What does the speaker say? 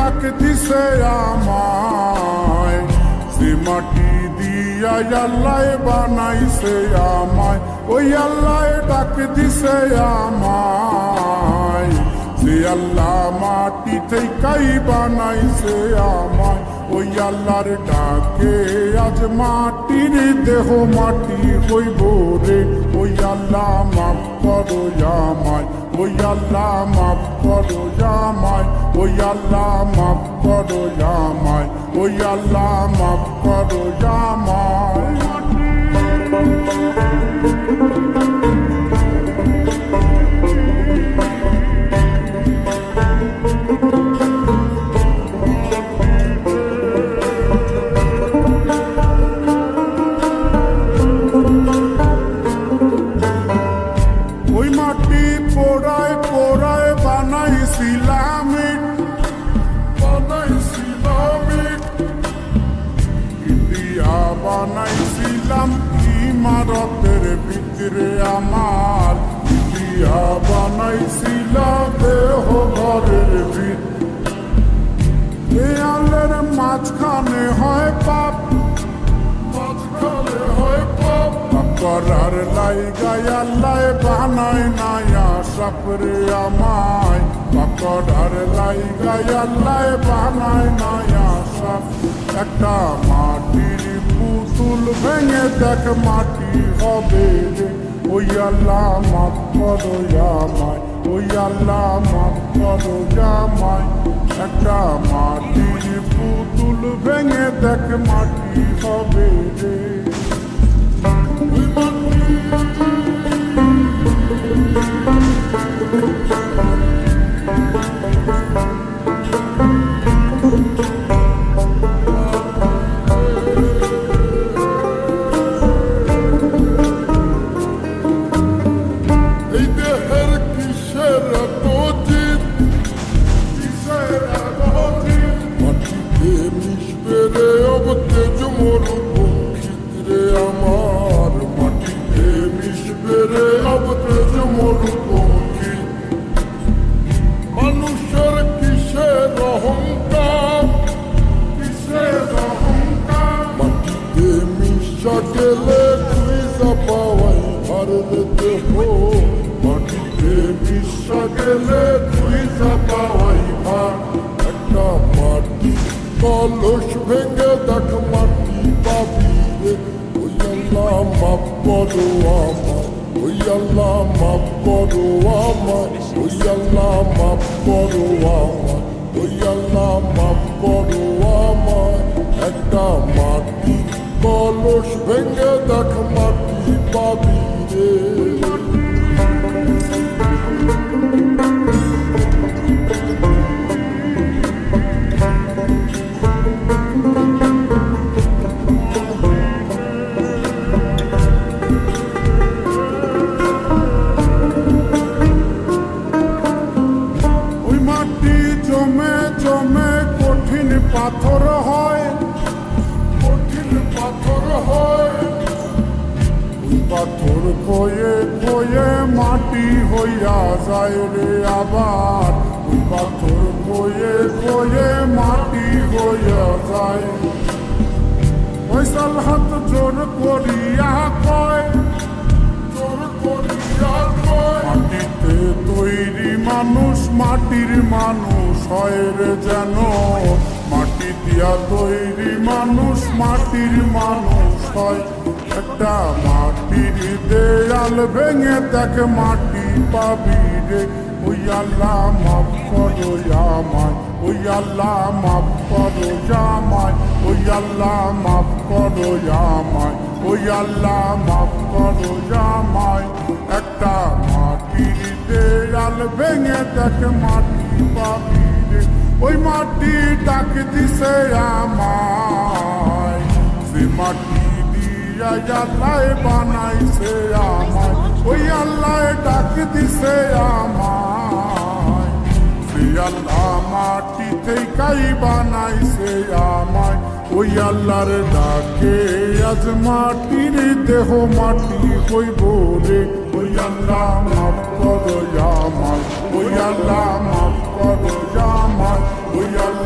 ডাক দিছে আমায়, যে মাটি দিয়া আল্লাহ বানাইছে আমায়, ওই আল্লাহ ডাক দিছে আমায়, যে আল্লাহ মাটি থেকেই বানাইছে আমায়, ওই আল্লাহর ডাকে আজ মাটির দেহ মাটি হইব রে, ওই আল্লাহ মাফ করো আমায়, ওই আল্লাহ মাফ করো আমায়, ওই আল্লাহ মাফ করো আমায়, ওই আল্লাহ মাফ করো আমায়। ওই মাটি পোড়ায় পোড়ায় বানাইছিলাম ইন্ডিয়া, বানাইছিলাম ইমারতের ভিতরে আমার, ইন্ডিয়া বানাইছিলাম দেহ ঘরের ভিতরে, দেয়ালের মাঝখানে হয় পাপ, মাঝখানে হয় পাপ, করার লাইগায় আল্লাহ বানায় নায়া সাপরে আমায়, করার লাইগায় আল্লাহ বানায় নায়া সাপ। একটা মাটির পুতুল ভেঙে দেখ মাটি হবে রে, ওই আল্লাহ মাফ করো আমায়, ওই আল্লাহ মাফ করো আমায়। একটা মাটির পুতুল ভেঙে দেখ মাটি হবে রে। মানুষের কিসের অহংকার, কিসের অহংকার, মাটিতে মিশা গেলে খুঁজা পাওয়াই ভারত হো, মাটিতে মিশা গেলে খুঁজা পাওয়াই ভার। একটা মাটি কলস ভেঙে দেখ মাটি পাবি রে, ওই আল্লাহ মাফ করো আমায়, ওই আল্লাহ মাফ করো আমায়, ওই আল্লাহ মাফ করো আমায়, ওই আল্লাহ মাফ করো আমায়। একটা মাটি কলস ভেঙে দেখ মাটি পাবি রে। পাথর হয়, কঠিন পাথর হয়, ওই পাথর কয়ে কয়ে মাটি হইয়া যায় রে আবার, ওই পাথর কয়ে কয়ে মাটি হইয়া যায়। ফয়সাল হাত জোর করিয়া কয়, জোর করিয়া কয়, মাটিতে তৈরি মানুষ মাটির মানুষ হয় রে যেন, মাটি দিয়া তৈরি মানুষ মাটির মানুষ হয়। একটা মাটির দেয়াল ভেঙে দেখ মাটি পাবি রে, ওই আল্লাহ মাফ করো আমায়, ওই আল্লাহ মাফ করো আমায়, ওই আল্লাহ মাফ করো আমায়, ওই আল্লাহ মাফ করো আমায়। একটা মাটির দেয়াল ভেঙে দেখ মাটি পাবি রে, ওই মাটি ডাক দিছে আমায়, যে মাটি দিয়া আল্লাহ বানাইছে আমায়, ওই আল্লাহ ডাক দিছে আমায়, যে আল্লাহ মাটি থেকেই বানাইছে আমায়, ওই আল্লাহর ডাকে আজ মাটির দেহ মাটি হইব রে, ওই আল্লাহ মাফ করো আমায়, ওই আল্লাহ মাফ করো আমায়, ওই আল্লাহ